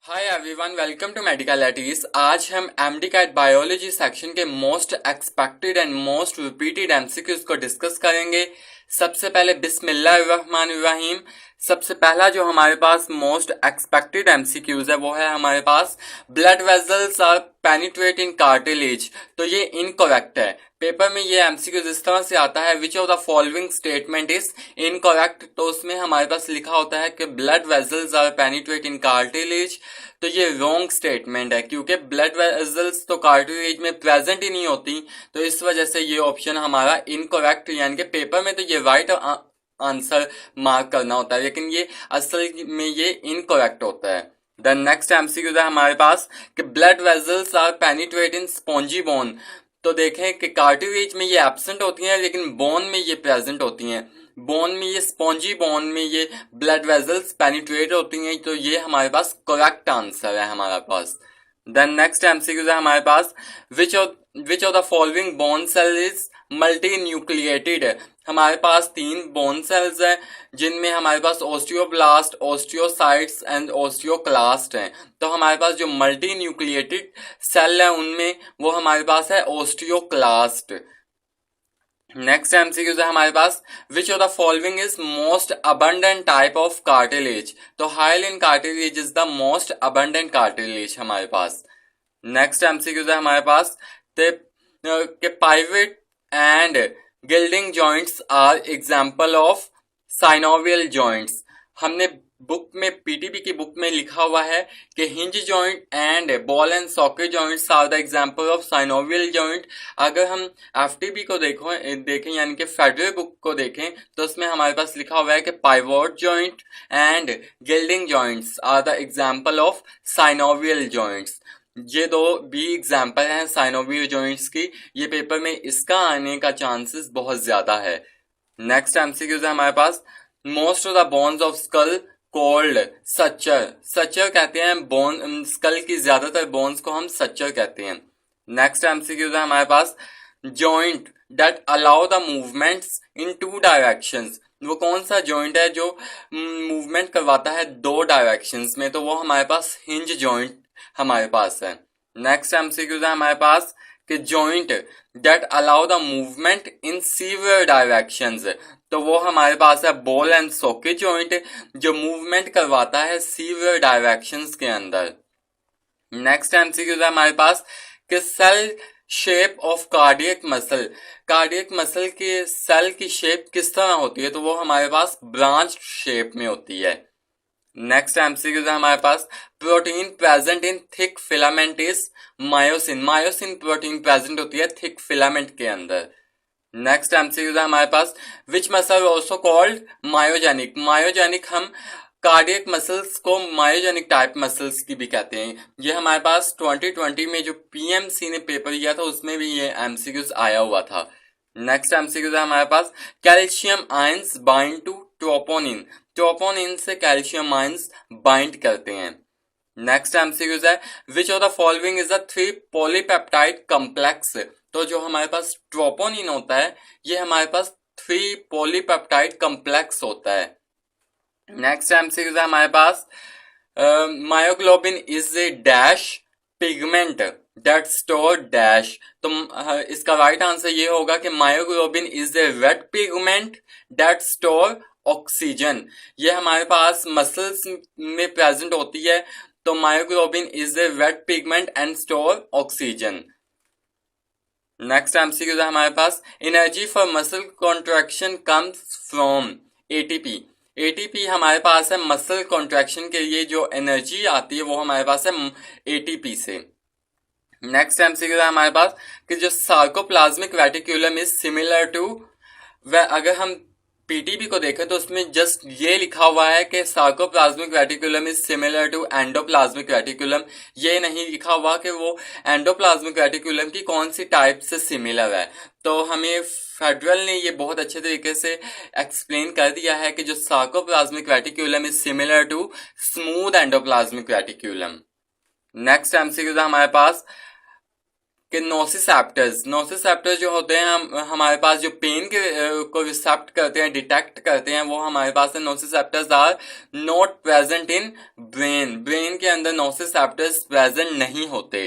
Hi everyone, welcome to medical एटीज। आज हम एमडी कैट बायोलॉजी सेक्शन के most expected and most repeated MCQs को डिस्कस करेंगे। सबसे पहले बिस्मिल्लाहिर्रहमानिर्रहीम। सबसे पहला जो हमारे पास मोस्ट एक्सपेक्टेड एमसीक्यूज है वो है हमारे पास blood vessels are penetrate in cartilage. तो ये इनकरेक्ट है। पेपर में ये एमसीक्यूज इस तरह से आता है, which of the following statement is incorrect. तो उसमें हमारे पास लिखा होता है कि blood vessels are penetrate in cartilage. तो ये रॉन्ग स्टेटमेंट है, क्योंकि ब्लड वेजल्स तो कार्टिलेज में प्रेजेंट ही नहीं होती। तो इस वजह से ये ऑप्शन हमारा इनकरेक्ट, यानी कि पेपर में तो ये राइट आंसर मार्क करना होता है, लेकिन ये असल में ये इनकरेक्ट होता है। द नेक्स्ट एमसीक्यू है हमारे पास कि blood vessels are penetrate in spongy bone. तो देखें कि कार्टिलेज में ये एब्सेंट होती हैं, लेकिन बोन में ये प्रेजेंट होती हैं। बोन में ये स्पॉन्जी बोन में ये ब्लड वेजल्स पेनिट्रेट होती हैं। तो ये हमारे पास करेक्ट आंसर है हमारे पास। देन नेक्स्ट एमसीक्यू है हमारे पास which of the following bone cell is multi nucleated. हमारे पास 3 बोन सेल्स हैं, जिनमें हमारे पास ओस्टियोब्लास्ट, ओस्टियोसाइट्स एंड ओस्टियोक्लास्ट हैं। तो हमारे पास जो मल्टी न्यूक्लिएटेड सेल है उनमें वो हमारे पास है ओस्टियोक्लास्ट। नेक्स्ट एमसीक्यू है हमारे पास which of the following is most abundant type of cartilage. तो hyaline cartilage is the most abundant cartilage हमारे पास। नेक्स्ट एमसीक्यू है हमारे पास के pivot and gliding joints are example of synovial joints. हमने बुक में पीटीबी की बुक में लिखा हुआ है कि hinge joint and ball and socket joints are the example of synovial joint. अगर हम एफटीबी को देखें यानी कि फेडरल बुक को देखें तो उसमें हमारे पास लिखा हुआ है कि pivot joint and gliding joints are the example of synovial joints. ये 2 भी एग्जाम्पल हैं साइनोवियल जॉइंट्स की। ये पेपर में इसका आने का चांसेस बहुत ज्यादा है। नेक्स्ट एमसीक्यू है हमारे पास most of the bones of skull called suture. Suture कहते हैं बोन, स्कल की ज्यादातर बोन्स को हम सच्चर कहते हैं। नेक्स्ट एमसीक्यू है हमारे पास joint that allow the movements in 2 directions. वो कौन सा जॉइंट है जो मूवमेंट करवाता है 2 डायरेक्शंस में? तो वो हमारे पास हिंज जॉइंट हमारे पास है। नेक्स्ट एमसीक्यू है हमारे पास कि joint that allow the movement in severe directions. तो वो हमारे पास है बॉल एंड सॉकेट जॉइंट, जो मूवमेंट करवाता है सीवियर डायरेक्शंस के अंदर। नेक्स्ट एमसीक्यू है हमारे पास कि cell shape of cardiac muscle. Cardiac muscle के सेल की शेप किस तरह होती है? तो वो हमारे पास ब्रांच शेप में होती है। नेक्स्ट एमसीक्यू है हमारे पास protein present in thick filament is myosin. Myosin protein present होती है थिक फिलामेंट के अंदर। नेक्स्ट एमसीक्यू है हमारे पास which muscle also called myogenic. Myogenic हम कार्डियक मसल्स को मायोजेनिक टाइप मसल्स की भी कहते हैं। ये हमारे पास 2020 में जो पीएमसी ने पेपर लिया था उसमें भी ये एमसीक्यूज आया हुआ था। नेक्स्ट एमसीक्यू है हमारे पास calcium ions bind to troponin. Troponin से कैल्शियम आयंस बाइंड करते हैं। नेक्स्ट एमसीक्यू है which of the following is a 3 polypeptide complex. तो जो हमारे पास ट्रोपोनिन होता है ये हमारे पास 3 पॉलीपेप्टाइड कॉम्प्लेक्स होता है। नेक्स्ट एमसीक्यू है हमारे पास myoglobin is a dash pigment that store dash. तो इसका राइट आंसर ये होगा कि myoglobin is a red pigment that store oxygen. ये हमारे पास मसल्स में प्रेजेंट होती है। तो myoglobin is a red pigment and store oxygen. Next MCQ है हमारे पास energy for muscle contraction comes from ATP. ATP हमारे पास है मसल कॉन्ट्रैक्शन के लिए जो एनर्जी आती है वो हमारे पास है एटीपी से। नेक्स्ट एमसीक्यू है हमारे पास कि जो sarcoplasmic reticulum is similar to, अगर हम पीटीबी को देखें तो उसमें जस्ट ये लिखा हुआ है कि sarcoplasmic reticulum is similar to endoplasmic reticulum. ये नहीं लिखा हुआ कि वो एंडोप्लाज्मिक रेटिकुलम की कौन सी टाइप से सिमिलर है। तो हमें फेडरल ने ये बहुत अच्छे तरीके से एक्सप्लेन कर दिया है कि जो sarcoplasmic reticulum is similar to smooth endoplasmic reticulum. Next MCQ है हमारे पास कि नोसिसेप्टर्स जो होते हैं हम हमारे पास जो पेन के को रिसेप्ट करते हैं, डिटेक्ट करते हैं, वो हमारे पास है। Nociceptors are not present in brain के अंदर नोसिसेप्टर्स प्रेजेंट नहीं होते।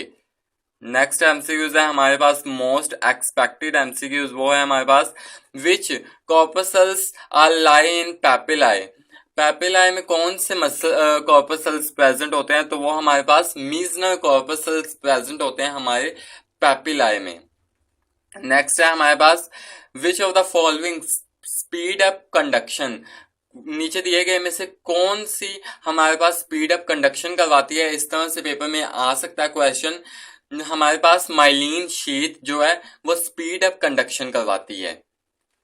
नेक्स्ट एमसीक्यूज है हमारे पास मोस्ट एक्सपेक्टेड एमसीक्यूज, वो है हमारे पास विच कॉर्पसल्स आर लाई इन पैपिलाई। पैपिलाई में कौन से कॉर्पसल्स प्रेजेंट होते हैं, तो वो हमारे पास मीजनर कॉर्पसल्स प्रेजेंट होते हैं हमारे पैपिलाई में। नेक्स्ट है हमारे पास which of the following speed up conduction, नीचे दिए गए में से कौन सी हमारे पास स्पीड अप कंडक्शन करवाती है। इस तरह से पेपर में आ सकता है क्वेश्चन। हमारे पास माइलिन शीट जो है वो स्पीड अप कंडक्शन करवाती है।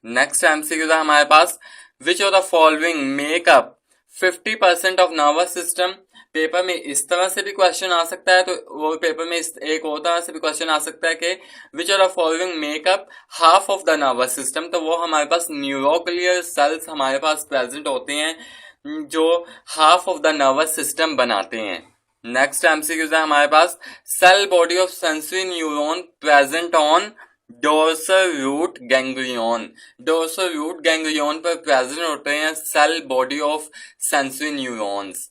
नेक्स्ट एमसीक्यू है हमारे पास which of the following make up 50% of nervous system. Paper में इस तरह से भी क्वेश्चन आ सकता है, तो वो पेपर में एक और तरह से भी क्वेश्चन आ सकता है कि विच of the following make up half of the nervous system, तो वो हमारे पास न्यूरोक्लियर सेल्स हमारे पास प्रेजेंट होते हैं जो half of the nervous system बनाते हैं। नेक्स्ट एमसीक्यू है हमारे पास cell body of sensory neuron present on dorsal root ganglion. Dorsal root ganglion पर प्रेजेंट होते हैं cell body of sensory neurons.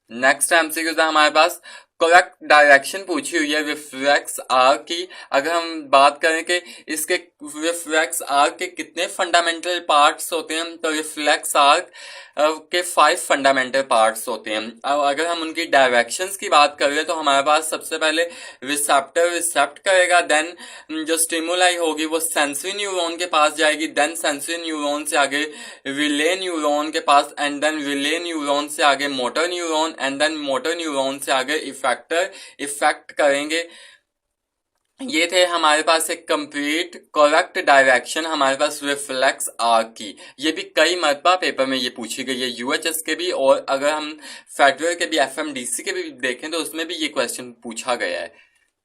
Next MCQ है हमारे पास करेक्ट डायरेक्शन पूछी हुई है रिफ्लेक्स आर्क की। अगर हम बात करें कि इसके रिफ्लेक्स आर्क के कितने फंडामेंटल पार्ट्स होते हैं, तो रिफ्लेक्स आर्क के 5 फंडामेंटल पार्ट्स होते हैं। अब अगर हम उनकी डायरेक्शंस की बात करें तो हमारे पास सबसे पहले रिसेप्टर रिसेप्ट करेगा, देन जो स्टिमुलाई होगी वो सेंसरी न्यूरॉन के पास जाएगी, देन सेंसरी न्यूरॉन से आगे रिले न्यूरॉन के पास, एंड देन रिले न्यूरॉन से आगे motor neuron, and then motor neuron से आगे इफेक्टर इफेक्ट करेंगे। ये थे हमारे पास एक कंप्लीट करेक्ट डायरेक्शन हमारे पास रिफ्लेक्स आर्क की। ये भी कई मरतबा पेपर में ये पूछी गई है, यूएचएस के भी, और अगर हम फेडरल के भी एफएमडीसी के भी देखें तो उसमें भी ये क्वेश्चन पूछा गया है।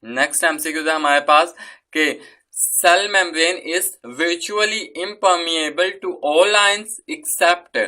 नेक्स्ट एमसीक्यू है हमारे पास कि cell membrane is virtually impermeable to all ions except.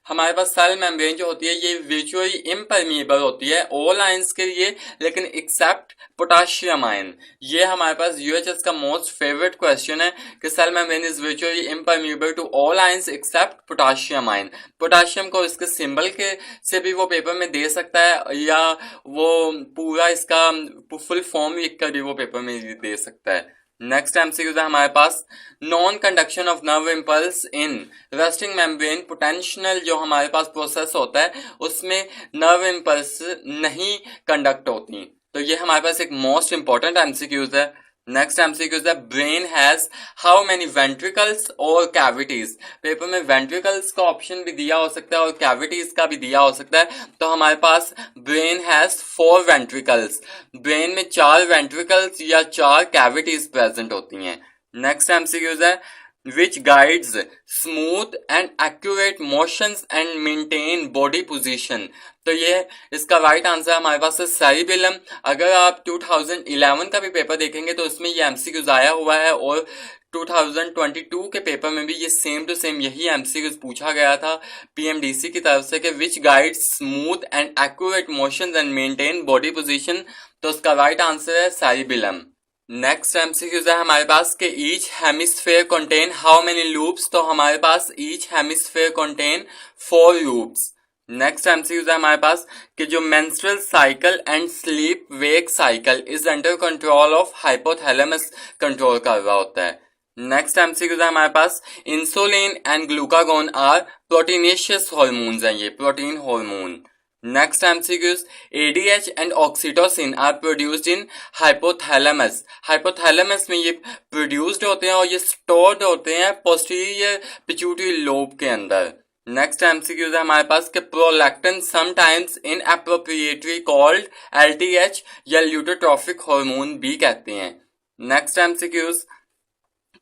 हमारे पास सेल मेम्ब्रेन जो होती है ये वर्चुअली इम्परमिएबल होती है ऑल आयंस के लिए, लेकिन एक्सेप्ट पोटाशियम आयन। ये हमारे पास यूएचएस का मोस्ट फेवरेट क्वेश्चन है कि cell membrane is virtually impermeable to all ions except potassium ion. Potassium को इसके सिंबल के से भी वो पेपर में दे सकता है, या वो पूरा इसका फुल फॉर्म लिख कर भी वो पेपर में दे सकता है। नेक्स्ट एमसीक्यू है हमारे पास non conduction of nerve impulse in resting membrane potential. जो हमारे पास प्रोसेस होता है उसमें नर्व इम्पल्स नहीं कंडक्ट होती, तो ये हमारे पास एक मोस्ट इंपॉर्टेंट एमसीक्यूज है। नेक्स्ट एमसीक्यूज है brain has how many ventricles और कैविटीज। पेपर में वेंट्रिकल्स का ऑप्शन भी दिया हो सकता है और कैविटीज का भी दिया हो सकता है, तो हमारे पास ब्रेन हैज 4 वेंट्रिकल्स। ब्रेन में 4 वेंट्रिकल्स या 4 कैविटीज प्रेजेंट होती हैं। नेक्स्ट एमसीक्यूज है which guides smooth and accurate motions and maintain body position। तो ये इसका राइट आंसर हमारे पास है सेरिबेलम। अगर आप 2011 का भी पेपर देखेंगे तो उसमें ये एमसीक्यूज आया हुआ है, और 2022 के पेपर में भी ये सेम टू सेम यही एमसीक्यूज पूछा गया था पीएमडीसी की तरफ से कि which guides smooth and accurate motions and maintain body position, तो उसका राइट आंसर है सेरिबेलम। नेक्स्ट एमसीक्यूज है हमारे पास कि each hemisphere contain how many loops. तो हमारे पास each hemisphere contain 4 loops. Next MCQs है हमारे पास कि जो menstrual cycle and sleep wake cycle is under control of hypothalamus control कर रहा होता है। नेक्स्ट एमसीक्यूज है हमारे पास insulin and glucagon are proteinaceous hormones हैं, ये protein hormone. Next MCQs ADH and oxytocin are produced in hypothalamus. Hypothalamus में ये प्रोड्यूस्ड होते हैं और ये स्टोर्ड होते हैं पोस्टीरियर पिट्यूटरी लोब के अंदर। नेक्स्ट एमसीक्यूज है हमारे पास कि प्रोलैक्टिन समटाइम्स इनएप्रोप्रिएटली कॉल्ड LTH या ल्यूटेट्रोफिक हार्मोन भी कहते हैं। Next MCQs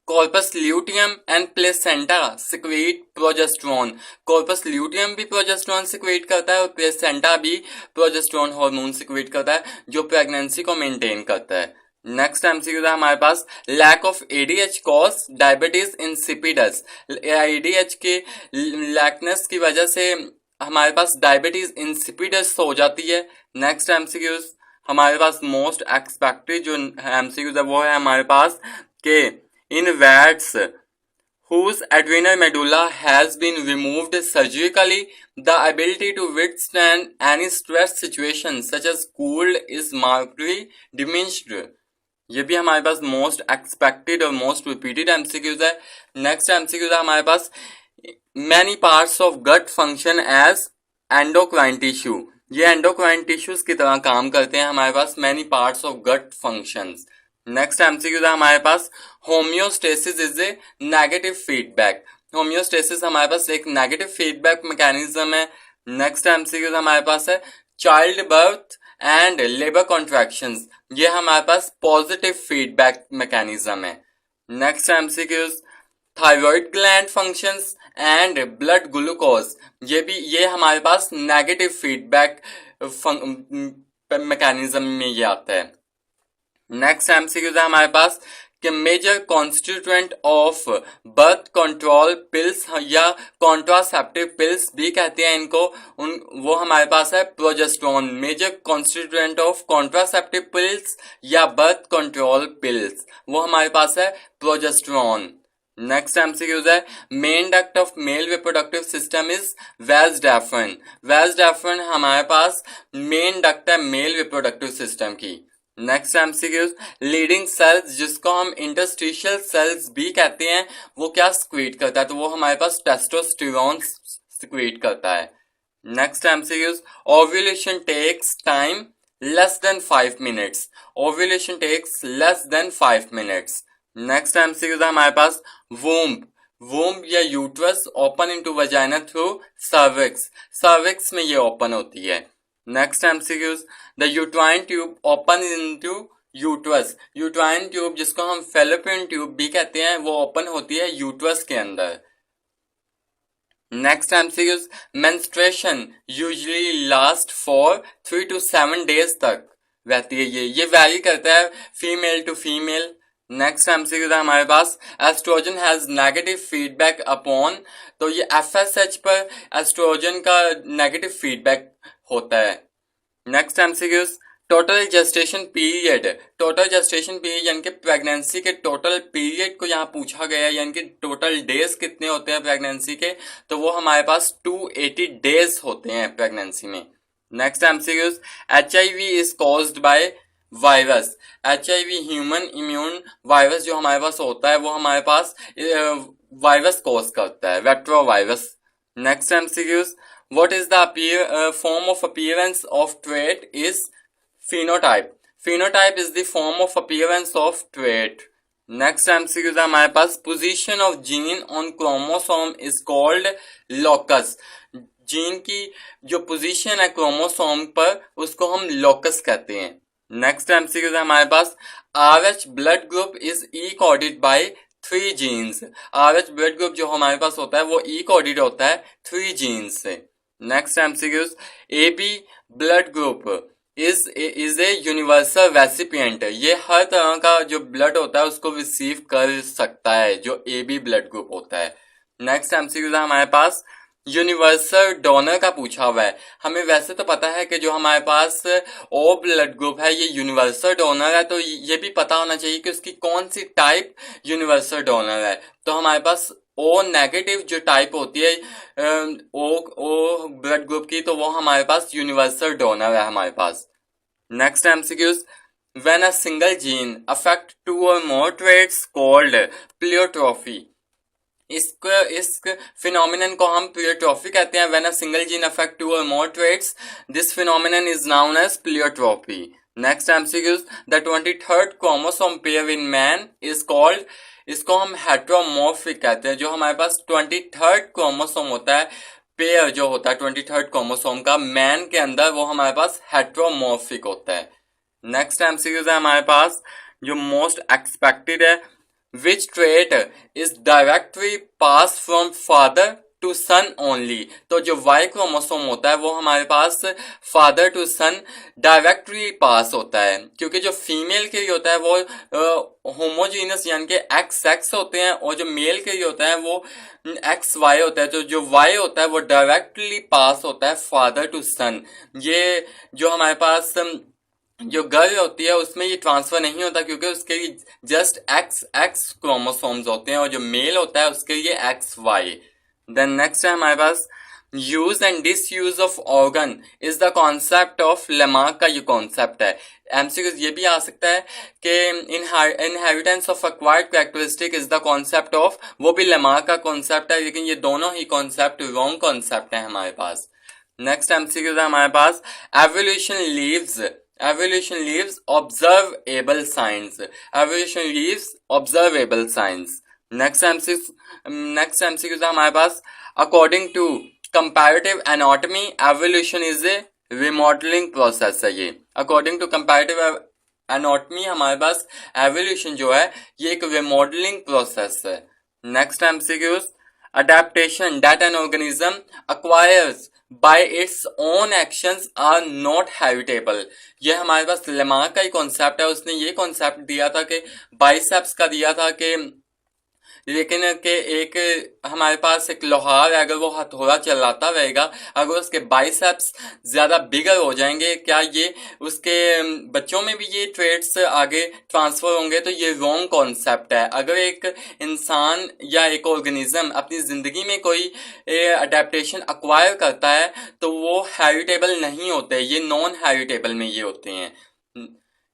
corpus luteum and placenta secrete progesterone. Corpus luteum भी प्रोजेस्टेरोन सिक्रीट करता है और प्लेसेंटा भी प्रोजेस्टेरोन हार्मोन सिक्रीट करता है जो प्रेगनेंसी को मेंटेन करता है। नेक्स्ट एमसीक्यू है हमारे पास lack of ADH cause diabetes insipidus. ADH के लैकनेस की वजह से हमारे पास डायबिटीज इंसिपिडस हो जाती है। नेक्स्ट एमसीक्यूज हमारे पास मोस्ट एक्सपेक्टेड जो एमसीक्यूज है वो है हमारे पास कि इन watts whose adrenal medulla has been removed surgically, the ability to withstand any stress situation such as cold is markedly diminished. ये भी हमारे पास मोस्ट एक्सपेक्टेड और मोस्ट रिपीटेड एमसीक्यूज है। नेक्स्ट एमसीक्यूज है हमारे पास many parts of gut function as endocrine tissue. ये एंडोक्राइन टिश्यूज की तरह काम करते हैं हमारे पास many parts of gut functions. Next MCQ है हमारे पास homeostasis is a negative feedback. Homeostasis हमारे पास एक नेगेटिव फीडबैक मैकेनिज्म है। नेक्स्ट एमसीक्यू हमारे पास है child birth and labour contractions. ये हमारे पास पॉजिटिव फीडबैक मैकेनिज्म है। Next MCQs thyroid gland functions and blood glucose. ये हमारे पास नेगेटिव फीडबैक मैकेनिज्म में ये आता है। नेक्स्ट एमसीक्यूज है हमारे पास कि major constituent of birth control pills या कॉन्ट्रासेप्टिव पिल्स भी कहते हैं इनको, वो हमारे पास है progesterone. Major constituent of contraceptive pills या बर्थ कंट्रोल पिल्स वो हमारे पास है प्रोजेस्टेरोन। नेक्स्ट एमसीक्यूज है main duct of male reproductive system is vas deferens. Vas deferens हमारे पास मेन डक्ट है मेल रिप्रोडक्टिव सिस्टम की। नेक्स्ट एमसीक्यूज लीडिंग सेल्स जिसको हम इंटरस्टिशियल सेल्स भी कहते हैं वो क्या सिक्रीट करता है, तो वो हमारे पास टेस्टोस्टेरोन सिक्रीट करता है। Next MCQs ovulation takes time less than 5 minutes. Ovulation takes less than 5 minutes. Next MCQs है हमारे पास वूम्ब या uterus open into vagina through cervix. Cervix में ये ओपन होती है। Next MCQs the uterine tube open into uterus. Uterine tube जिसको हम फेलोपियन ट्यूब भी कहते हैं वो ओपन होती है यूट्रस के अंदर। Next MCQs menstruation usually last for 3 to 7 days तक रहती है। ये वैरी करता है female to female. Next MCQ था हमारे पास oestrogen has negative feedback upon, तो ये एफएसएच पर एस्ट्रोजन का नेगेटिव फीडबैक होता है। Next MCQs total gestation period. Total gestation period यानी कि प्रेगनेंसी के टोटल पीरियड को यहाँ पूछा गया है, यानी कि टोटल डेज कितने होते हैं प्रेगनेंसी के, तो वो हमारे पास 280 डेज होते हैं प्रेगनेंसी में। Next MCQs HIV is caused by virus. HIV human immune virus जो हमारे पास होता है वो हमारे पास वायरस कॉज करता है, retrovirus. Next MCQs what is the form of appearance of trait is phenotype. Phenotype is the form of appearance of trait. Next MCQ है हमारे पास position of gene on chromosome is called locus. Gene की जो position है chromosome पर उसको हम locus कहते हैं। नेक्स्ट एमसीक्यू है हमारे पास RH ब्लड ग्रुप इज ई coded by 3 genes. RH blood group जो हमारे पास होता है वो ई कोडेड होता है 3 जीन्स से। Next MCQ AB blood group is a universal recipient. ये हर तरह का जो ब्लड होता है उसको रिसीव कर सकता है जो AB ब्लड ग्रुप होता है। नेक्स्ट एमसीक्यू है हमारे पास यूनिवर्सल डोनर का पूछा हुआ है। हमें वैसे तो पता है कि जो हमारे पास O ब्लड ग्रुप है ये यूनिवर्सल डोनर है, तो ये भी पता होना चाहिए कि उसकी कौन सी टाइप यूनिवर्सल डोनर है। तो हमारे पास O नेगेटिव जो टाइप होती है O ब्लड ग्रुप की, तो वो हमारे पास यूनिवर्सल डोनर है हमारे पास। Next MCQs when a single gene affect 2 or more traits called pleiotropy. इस फिनोमिनन को हम प्लियोट्रॉफी कहते हैं। When a single gene affect 2 or more traits, this phenomenon is known as pleiotropy. Next MCQs the 23rd chromosome pair in man is called, इसको हम heteromorphic कहते हैं। जो हमारे पास 23rd क्रोमोसोम होता है, पेयर जो होता है 23rd क्रोमोसोम का मैन के अंदर, वो हमारे पास हेट्रोमॉर्फिक होता है। नेक्स्ट एमसीक्यूज है हमारे पास जो मोस्ट एक्सपेक्टेड है, which trait is directly passed from father to son only। तो जो Y क्रोमोसोम होता है वो हमारे पास फादर टू सन डायरेक्टली पास होता है, क्योंकि जो फीमेल के लिए होता है वो होमोजीनस यानी कि XX होते हैं, और जो मेल के लिए होता है वो XY होता है। तो जो Y होता है वो डायरेक्टली पास होता है फादर टू सन। ये जो हमारे पास जो गर्ल होती है उसमें ये ट्रांसफर नहीं होता क्योंकि उसके लिए जस्ट एक्स एक्स क्रोमोसोम्स होते हैं और जो मेल होता है उसके लिए एक्स वाई। देन नेक्स्ट है हमारे पास use and disuse of organ is the concept of Lamarck का ये कॉन्सेप्ट है। एमसीक्यूज ये भी आ सकता है कि inheritance of acquired characteristic is the concept of, वो भी लेमार्क का कॉन्सेप्ट है, लेकिन ये दोनों ही कॉन्सेप्ट रॉन्ग कॉन्सेप्ट है हमारे पास। नेक्स्ट एमसीक्यूज है हमारे पास evolution leaves observable signs, evolution leaves observable signs। Next MCQ है हमारे पास according to comparative anatomy evolution is a remodelling process है। ये अकॉर्डिंग टू कंपैरेटिव एनाटॉमी हमारे पास एवोल्यूशन जो है ये एक रिमॉडलिंग प्रोसेस है। Next MCQs adaptation that an organism acquires by its own actions are not heritable। ये हमारे पास लेमार्क का ही कॉन्सेप्ट है, उसने ये कॉन्सेप्ट दिया था कि बाइसेप्स का दिया था कि लेकिन के एक हमारे पास एक लोहार है, अगर वो हथौड़ा चलाता रहेगा, अगर उसके बाइसेप्स ज्यादा बिगर हो जाएंगे, क्या ये उसके बच्चों में भी ये ट्रेड्स आगे ट्रांसफर होंगे? तो ये रॉन्ग कॉन्सेप्ट है। अगर एक इंसान या एक ऑर्गेनिज्म अपनी जिंदगी में कोई अडेप्टेशन अक्वायर करता है तो वो हेरिटेबल नहीं होते, ये नॉन हेरिटेबल में ये होते हैं।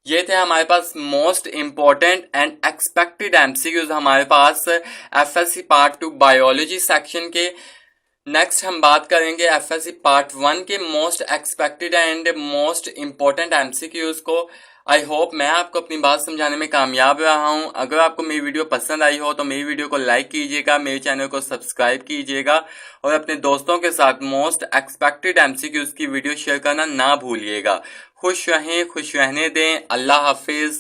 ये थे हमारे पास most important and expected MCQs हमारे पास एफएससी पार्ट 2 बायोलॉजी सेक्शन के। नेक्स्ट हम बात करेंगे एफएससी पार्ट 1 के most expected and most important MCQs को। आई होप मैं आपको अपनी बात समझाने में कामयाब रहा हूं। अगर आपको मेरी वीडियो पसंद आई हो तो मेरी वीडियो को लाइक कीजिएगा, मेरे चैनल को सब्सक्राइब कीजिएगा और अपने दोस्तों के साथ मोस्ट एक्सपेक्टेड एमसीक्यूज की वीडियो शेयर करना ना भूलिएगा। खुश रहें, खुश रहने दें। अल्लाह हाफिज।